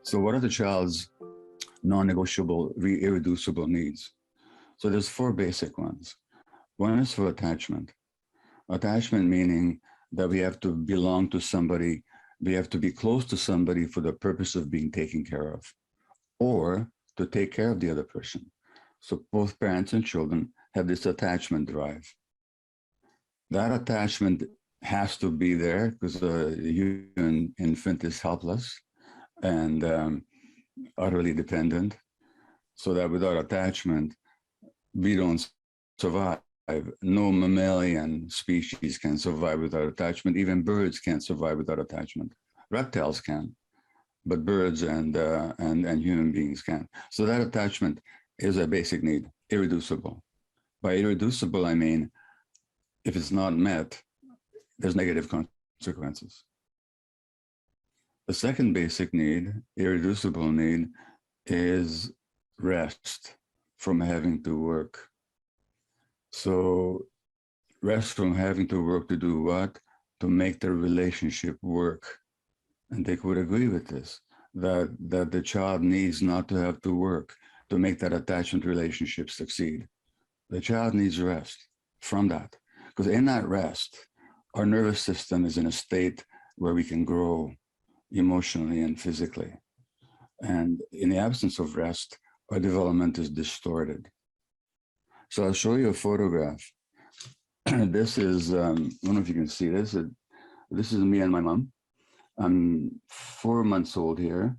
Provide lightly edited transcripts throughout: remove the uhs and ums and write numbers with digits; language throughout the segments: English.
So what are the child's non-negotiable, irreducible needs? So there's four basic ones. One is for attachment. Attachment meaning that we have to belong to somebody, we have to be close to somebody for the purpose of being taken care of, or to take care of the other person. So both parents and children have this attachment drive. That attachment has to be there because the human infant is helpless and utterly dependent. So that without attachment, we don't survive. No mammalian species can survive without attachment. Even birds can't survive without attachment. Reptiles can, but birds and human beings can. So that attachment is a basic need, irreducible. By irreducible, I mean, if it's not met, there's negative consequences. The second basic need, irreducible need, is rest from having to work. So rest from having to work to do what? To make the relationship work. And they would agree with this, that the child needs not to have to work to make that attachment relationship succeed. The child needs rest from that, because in that rest, our nervous system is in a state where we can grow emotionally and physically. And in the absence of rest, our development is distorted. So I'll show you a photograph. This is, I don't know if you can see this. This is me and my mom. I'm 4 months old here.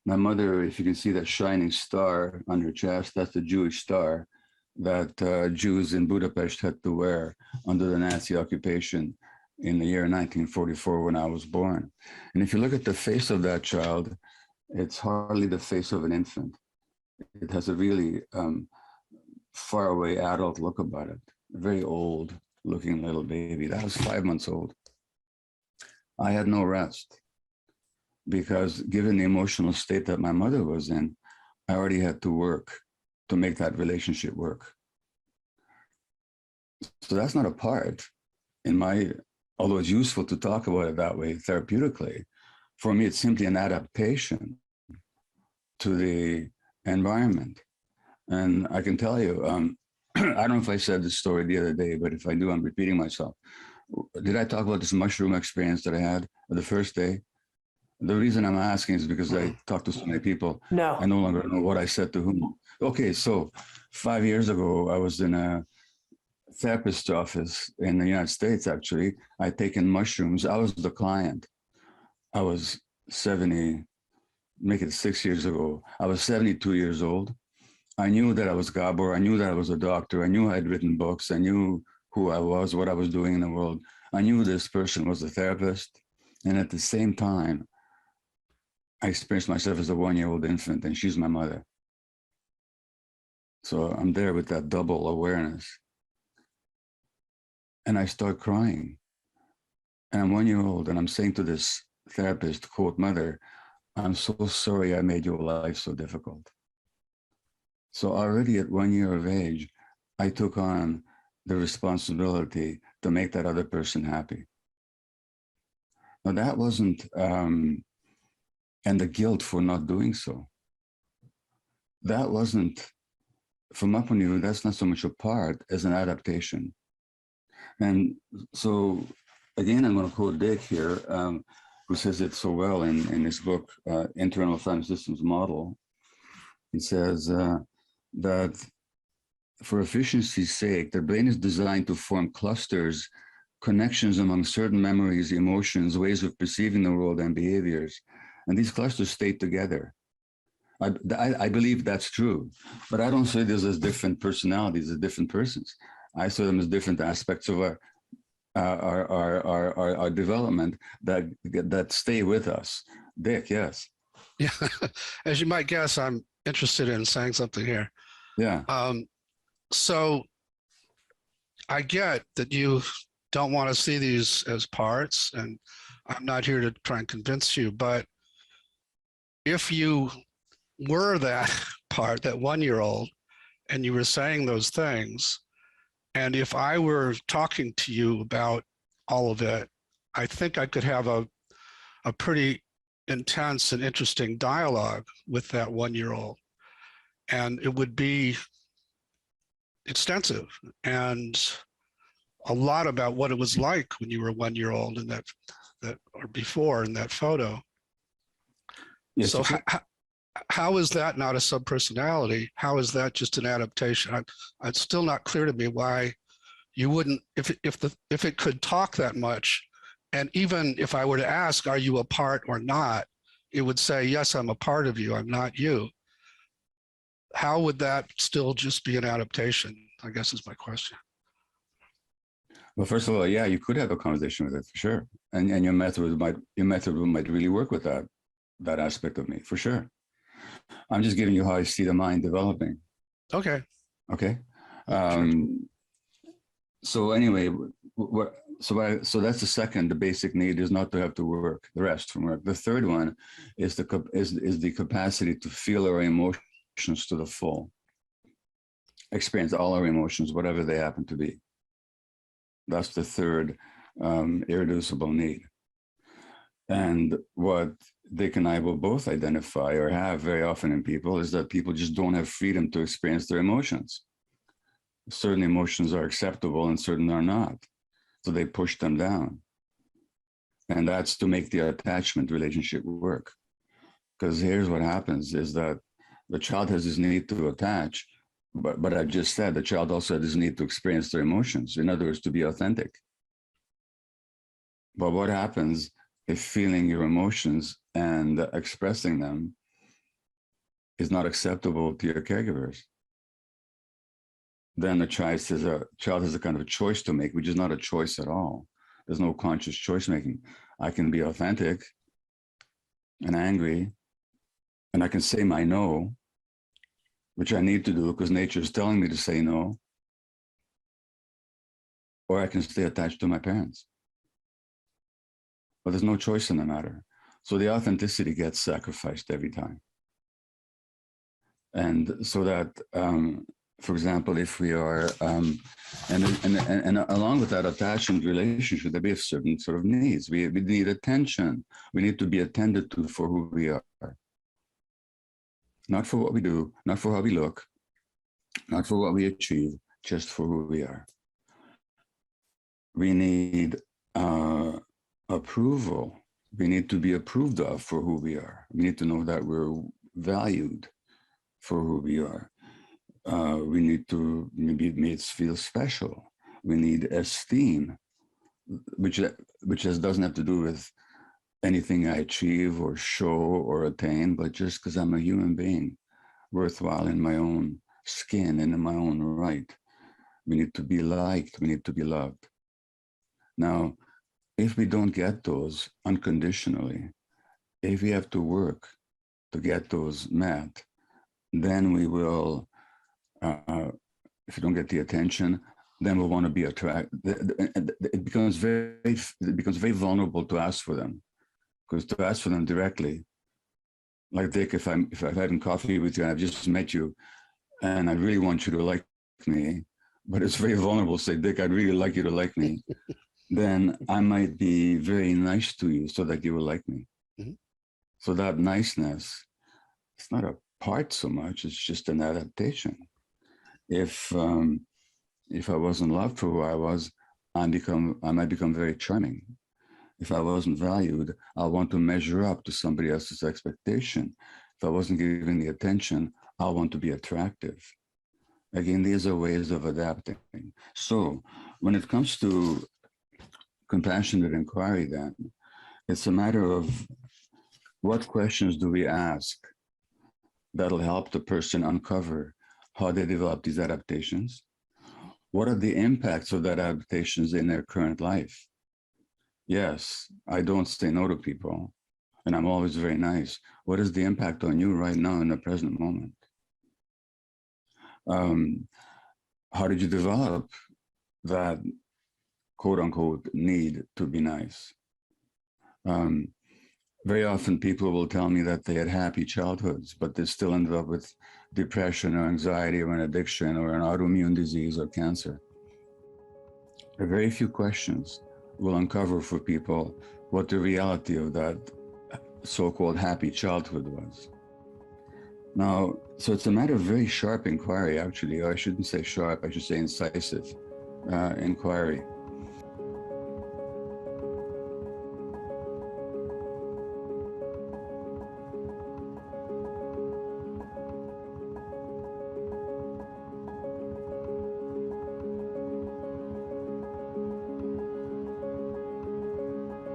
My mother, if you can see that shining star on her chest, that's the Jewish star that Jews in Budapest had to wear under the Nazi occupation in the year 1944 when I was born. And if you look at the face of that child, it's hardly the face of an infant. It has a really faraway adult look about it, a very old looking little baby. That was 5 months old. I had no rest because given the emotional state that my mother was in, I already had to work to make that relationship work. So that's not a part in my, although it's useful to talk about it that way therapeutically, for me, it's simply an adaptation to the environment. And I can tell you, I don't know if I said this story the other day, but if I do, I'm repeating myself. Did I talk about this mushroom experience that I had the first day? The reason I'm asking is because I talked to so many people. No. I no longer know what I said to whom. Okay, so 5 years ago, I was in a therapist's office in the United States, actually. I'd taken mushrooms. I was the client. I was 70, make it 6 years ago. I was 72 years old. I knew that I was Gabor. I knew that I was a doctor. I knew I had written books. I knew who I was, what I was doing in the world. I knew this person was a therapist. And at the same time, I experienced myself as a 1-year-old infant, and she's my mother. So I'm there with that double awareness. And I start crying. And I'm 1 year old, and I'm saying to this therapist, quote, "Mother, I'm so sorry I made your life so difficult." So already at 1 year of age, I took on the responsibility to make that other person happy. Now that wasn't, and the guilt for not doing so. That wasn't, from my point of view, that's not so much a part as an adaptation. And so, again, I'm going to quote Dick here, who says it so well in his book, Internal Family Systems Model. He says that for efficiency's sake, the brain is designed to form clusters, connections among certain memories, emotions, ways of perceiving the world, and behaviors. And these clusters stay together. I believe that's true, but I don't see this as different personalities, as different persons. I saw them as different aspects of our development that stay with us. Dick, yes. Yeah, as you might guess, I'm interested in saying something here. Yeah. So I get that you don't want to see these as parts, and I'm not here to try and convince you, but if you were that part, that 1 year old, and you were saying those things, and if I were talking to you about all of it, I think I could have a pretty intense and interesting dialogue with that 1-year-old. And it would be extensive and a lot about what it was like when you were a 1-year-old in that or before in that photo. Yes, So how is that not a subpersonality? How is that just an adaptation? It's still not clear to me why you wouldn't, if it could talk that much, and even if I were to ask, are you a part or not, it would say, yes, I'm a part of you, I'm not you. How would that still just be an adaptation, I guess is my question. Well, first of all, yeah, you could have a conversation with it for sure. And your method might really work with that aspect of me, for sure. I'm just giving you how I see the mind developing. Okay. Okay. Sure. So anyway, so that's the second. The basic need is not to have to work, the rest from work. The third one is the capacity to feel our emotions to the full. Experience all our emotions, whatever they happen to be. That's the third irreducible need. And what Dick and I will both identify or have very often in people is that people just don't have freedom to experience their emotions. Certain emotions are acceptable and certain are not. So they push them down. And that's to make the attachment relationship work. Because here's what happens is that the child has this need to attach, but I just said the child also has this need to experience their emotions. In other words, to be authentic. But what happens if feeling your emotions and expressing them is not acceptable to your caregivers? Then the child has a kind of a choice to make, which is not a choice at all. There's no conscious choice making. I can be authentic and angry, and I can say my no, which I need to do because nature is telling me to say no, or I can stay attached to my parents. But there's no choice in the matter. So the authenticity gets sacrificed every time. And so that, for example, if we are, and along with that attachment relationship, that we have certain sort of needs. We need attention. We need to be attended to for who we are. Not for what we do, not for how we look, not for what we achieve, just for who we are. We need approval. We need to be approved of for who we are. We need to know that we're valued for who we are. We need to maybe make us feel special. We need esteem, which doesn't have to do with anything I achieve or show or attain, but just because I'm a human being, worthwhile in my own skin and in my own right. We need to be liked. We need to be loved. Now, if we don't get those unconditionally, if we have to work to get those met, then we will, if you don't get the attention, then we'll want to be attracted. It becomes very vulnerable to ask for them, because to ask for them directly, like Dick, if I've had coffee with you and I've just met you, and I really want you to like me, but it's very vulnerable to say, Dick, I'd really like you to like me. Then I might be very nice to you so that you will like me. Mm-hmm. So that niceness, it's not a part so much, it's just an adaptation. If I wasn't loved for who I was, I might become very charming. If I wasn't valued, I'll want to measure up to somebody else's expectation. If I wasn't given the attention, I'll want to be attractive. Again, these are ways of adapting. So when it comes to compassionate inquiry, then it's a matter of what questions do we ask that'll help the person uncover how they develop these adaptations. What are the impacts of that adaptations in their current life? Yes, I don't say no to people, and I'm always very nice. What is the impact on you right now in the present moment? How did you develop that quote unquote need to be nice? Very often people will tell me that they had happy childhoods, but they still ended up with depression or anxiety or an addiction or an autoimmune disease or cancer. A very few questions will uncover for people what the reality of that so-called happy childhood was. Now, so it's a matter of very sharp inquiry, actually, or I shouldn't say sharp, I should say incisive inquiry.